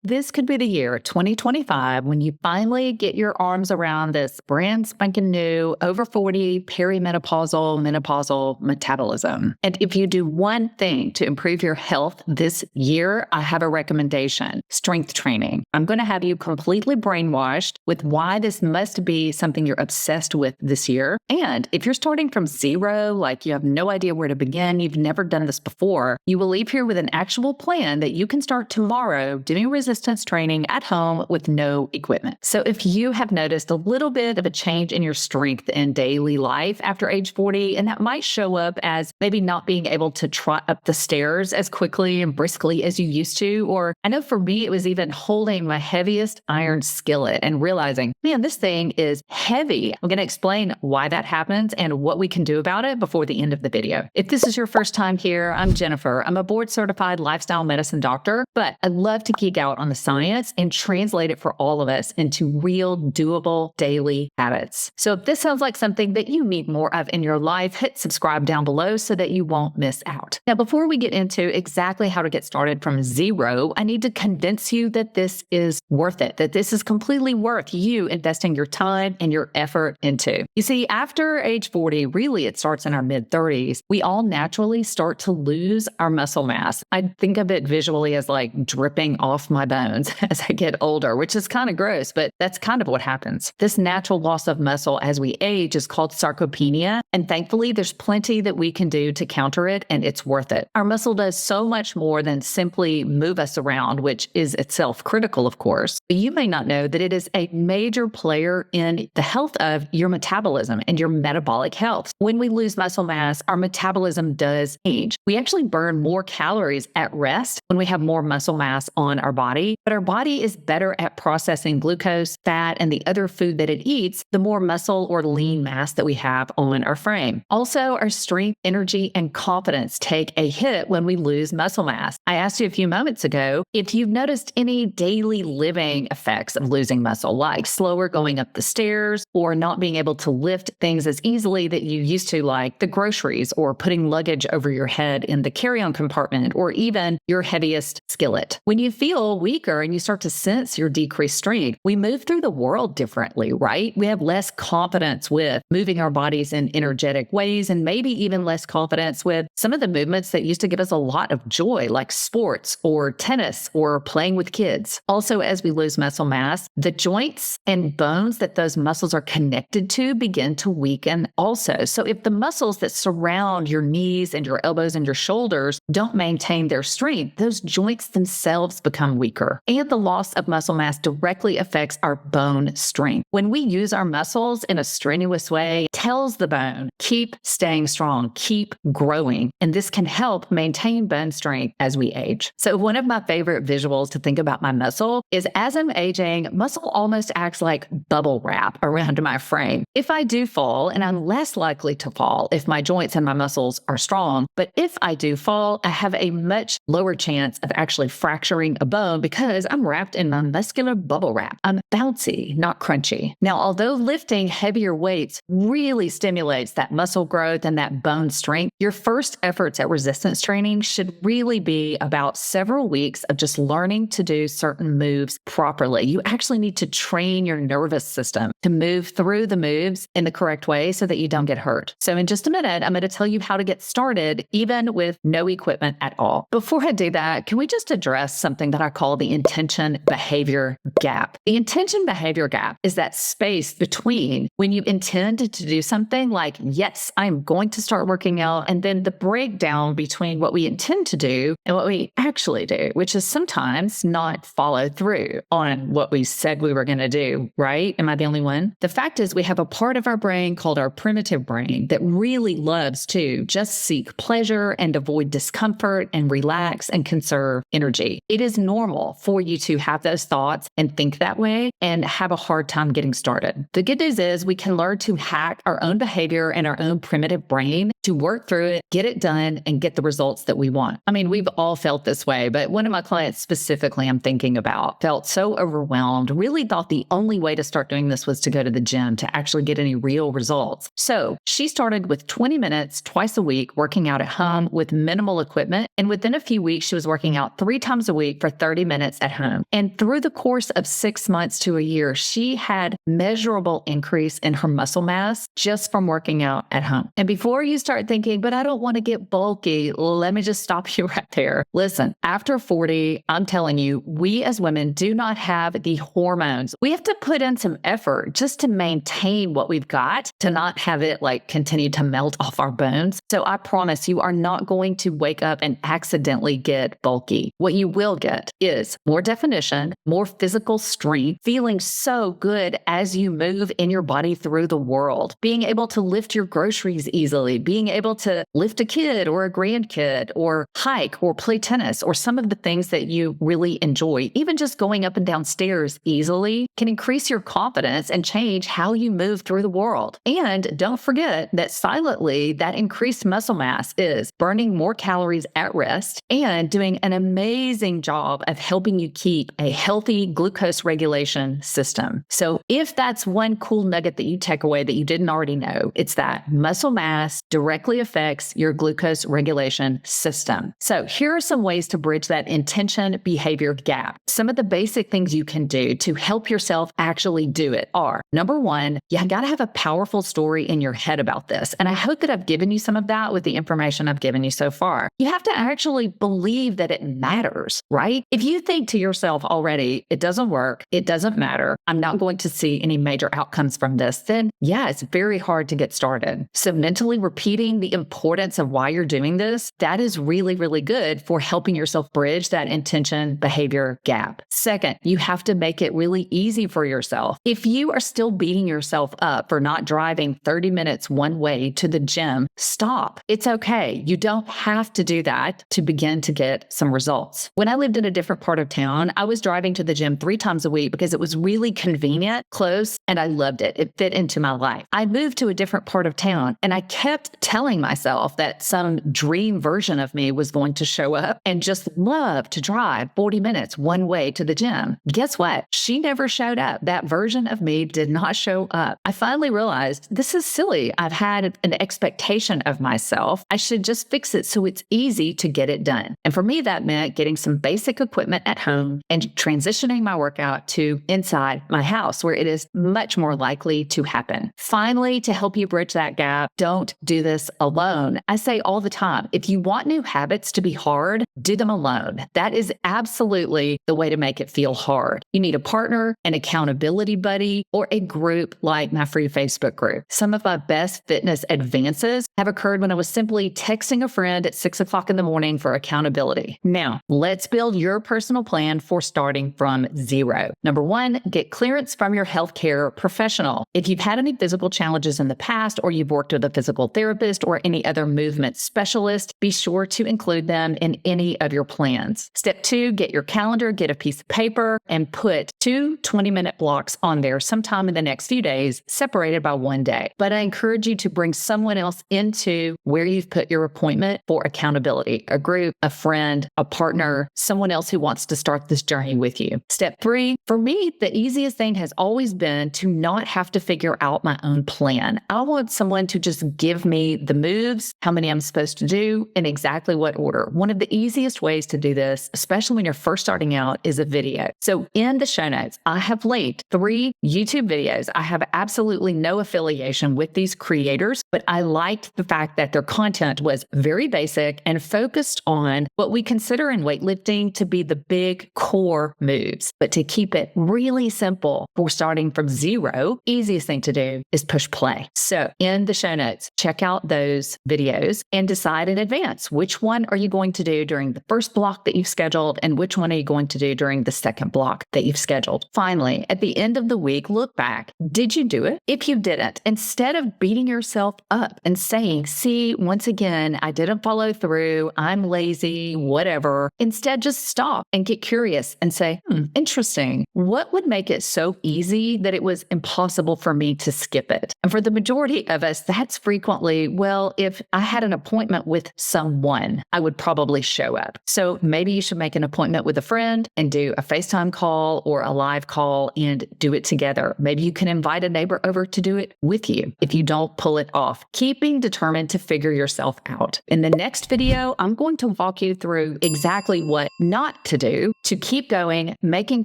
This could be the year 2025 when you finally get your arms around this brand spanking new over 40 perimenopausal menopausal metabolism. And if you do one thing to improve your health this year, I have a recommendation: strength training. I'm going to have you completely brainwashed with why this must be something you're obsessed with this year. And if you're starting from zero, like you have no idea where to begin, you've never done this before, you will leave here with an actual plan that you can start tomorrow doing resistance training at home with no equipment. So if you have noticed a little bit of a change in your strength in daily life after age 40, and that might show up as maybe not being able to trot up the stairs as quickly and briskly as you used to, or I know for me, it was even holding my heaviest iron skillet and realizing, man, this thing is heavy. I'm going to explain why that happens and what we can do about it before the end of the video. If this is your first time here, I'm Jennifer. I'm a board certified lifestyle medicine doctor, but I love to geek out on the science and translate it for all of us into real, doable daily habits. So if this sounds like something that you need more of in your life, hit subscribe down below so that you won't miss out. Now, before we get into exactly how to get started from zero, I need to convince you that this is worth it, that this is completely worth you investing your time and your effort into. You see, after age 40, really it starts in our mid-30s, we all naturally start to lose our muscle mass. I think of it visually as like dripping off my bones as I get older, which is kind of gross, but that's kind of what happens. This natural loss of muscle as we age is called sarcopenia, and thankfully there's plenty that we can do to counter it, and it's worth it. Our muscle does so much more than simply move us around, which is itself critical, of course, but you may not know that it is a major player in the health of your metabolism and your metabolic health. When we lose muscle mass, our metabolism does change. We actually burn more calories at rest when we have more muscle mass on our body, but our body is better at processing glucose, fat, and the other food that it eats, the more muscle or lean mass that we have on our frame. Also, our strength, energy, and confidence take a hit when we lose muscle mass. I asked you a few moments ago if you've noticed any daily living effects of losing muscle, like slower going up the stairs or not being able to lift things as easily that you used to, like the groceries or putting luggage over your head in the carry-on compartment or even your heaviest skillet. When you feel weaker and you start to sense your decreased strength, we move through the world differently, right? We have less confidence with moving our bodies in energetic ways, and maybe even less confidence with some of the movements that used to give us a lot of joy, like sports or tennis or playing with kids. Also, as we lose muscle mass, the joints and bones that those muscles are connected to begin to weaken also. So if the muscles that surround your knees and your elbows and your shoulders don't maintain their strength, those joints themselves become weaker. And the loss of muscle mass directly affects our bone strength. When we use our muscles in a strenuous way, it tells the bone, keep staying strong, keep growing. And this can help maintain bone strength as we age. So one of my favorite visuals to think about my muscle is as I'm aging, muscle almost acts like bubble wrap around my frame. If I do fall, and I'm less likely to fall if my joints and my muscles are strong, but if I do fall, I have a much lower chance of actually fracturing a bone because I'm wrapped in my muscular bubble wrap. I'm bouncy, not crunchy. Now, although lifting heavier weights really stimulates that muscle growth and that bone strength, your first efforts at resistance training should really be about several weeks of just learning to do certain moves properly. You actually need to train your nervous system to move through the moves in the correct way so that you don't get hurt. So in just a minute, I'm going to tell you how to get started even with no equipment at all. Before I do that, can we just address something that I call the intention behavior gap? The intention behavior gap is that space between when you intend to do something like, yes, I'm going to start working out, and then the breakdown between what we intend to do and what we actually do, which is sometimes not follow through on what we said we were going to do, right? Am I the only one? The fact is we have a part of our brain called our primitive brain that really loves to just seek pleasure and avoid discomfort and relax and conserve energy. It is normal for you to have those thoughts and think that way and have a hard time getting started. The good news is we can learn to hack our own behavior and our own primitive brain to work through it, get it done, and get the results that we want. I mean, we've all felt this way, but one of my clients specifically I'm thinking about felt so overwhelmed, really thought the only way to start doing this was to go to the gym to actually get any real results. So she started with 20 minutes twice a week working out at home with minimal equipment. And within a few weeks, she was working out 3 times a week for 30 minutes at home. And through the course of 6 months to a year, she had measurable increase in her muscle mass just from working out at home. And before you start thinking, but I don't want to get bulky, let me just stop you right there. Listen, after 40, I'm telling you, we as women do not have the hormones. We have to put in some effort just to maintain what we've got, to not have it like continue to melt off our bones. So I promise you are not going to wake up and accidentally get bulky. What you will get is more definition, more physical strength, feeling so good as you move in your body through the world, being able to lift your groceries easily, being able to lift a kid or a grandkid or hike or play tennis or some of the things that you really enjoy. Even just going up and down stairs easily can increase your confidence and change how you move through the world. And don't forget that silently, that increased muscle mass is burning more calories at rest and doing an amazing job of helping you keep a healthy glucose regulation system. So if that's one cool nugget that you take away that you didn't already know, it's that muscle mass directly affects your glucose regulation system. So here are some ways to bridge that intention behavior gap. Some of the basic things you can do to help yourself actually do it are, number one, you got to have a powerful story in your head about this. And I hope that I've given you some of that with the information I've given you so far. You have to actually believe that it matters, right? If you think to yourself already, it doesn't work, it doesn't matter, I'm not going to see any major outcomes from this, then yeah, it's very hard to get started. So mentally repeating the importance of why you're doing this, that is really, really good for helping yourself bridge that intention behavior gap. Second, you have to make it really easy for yourself. If you are still beating yourself up for not driving 30 minutes one way to the gym, stop. It's okay. You don't have to do that to begin to get some results. When I lived in a different part of town, I was driving to the gym 3 times a week because it was really convenient, close, and I loved it. It fit into my life. I moved to a different part of town and I kept telling myself that some dream version of me was going to show up and just love to drive 40 minutes one way to the gym. Guess what? She never showed up. That version of me did not show up. I finally realized this is silly. I've had an expectation of myself. I should just fix it so it's easy to get it done. And for me, that meant getting some basic equipment at home and transitioning my workout to inside my house where it is much more likely to happen. Finally, to help you bridge that gap, don't do this alone. I say all the time, if you want new habits to be hard, do them alone. That is absolutely the way to make it feel hard. You need a partner, an accountability buddy, or a group like my free Facebook group. Some of my best fitness advances have occurred when I was simply texting a friend at 6 o'clock in the morning for accountability. Now, let's build your personal plan for starting from zero. Number one, get clearance from your healthcare professional. If you've had any physical challenges in the past, or you've worked with a physical therapist or any other movement specialist, be sure to include them in any of your plans. Step two, get your calendar, get a piece of paper, and put 2 20-minute blocks on there sometime in the next few days, separated by 1 day. But I encourage you to bring someone else into where you've put your appointment for accountability, a group, a friend, a partner, someone else who wants to start this journey with you. Step three, for me, the easiest thing has always been to not have to figure out my own plan. I want someone to just give me the moves, how many I'm supposed to do, in exactly what order. One of the easiest ways to do this, especially when you're first starting out, is a video. So in the show notes, I have linked 3 YouTube videos. I have absolutely no affiliation with these creators, but I liked the fact that their content was very basic and focused on what we consider in weightlifting to be the big core moves. But to keep it really simple for starting from zero, easiest thing to do is push play. So in the show notes, check out those videos and decide in advance which one are you going to do during the first block that you've scheduled and which one are you going to do during the second block that you've scheduled. Finally, at the end of the week, look back. Did you do it? If you didn't, instead of beating yourself up and saying, see, once again, I didn't follow through, I'm lazy, whatever, instead just stop and get curious and say, interesting. What would make it so easy that it was impossible for me to skip it? And for the majority of us, that's frequently, well, if I had an appointment with someone, I would probably show up. So maybe you should make an appointment with a friend and do a FaceTime call or a live call and do it together. Maybe you can invite a neighbor over to do it with you if you don't pull it off. Keeping determined to figure yourself out. In the next video, I'm going to walk you through exactly what not to do to keep going, making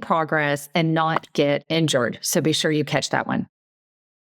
progress, and not get injured. So be sure you catch that one.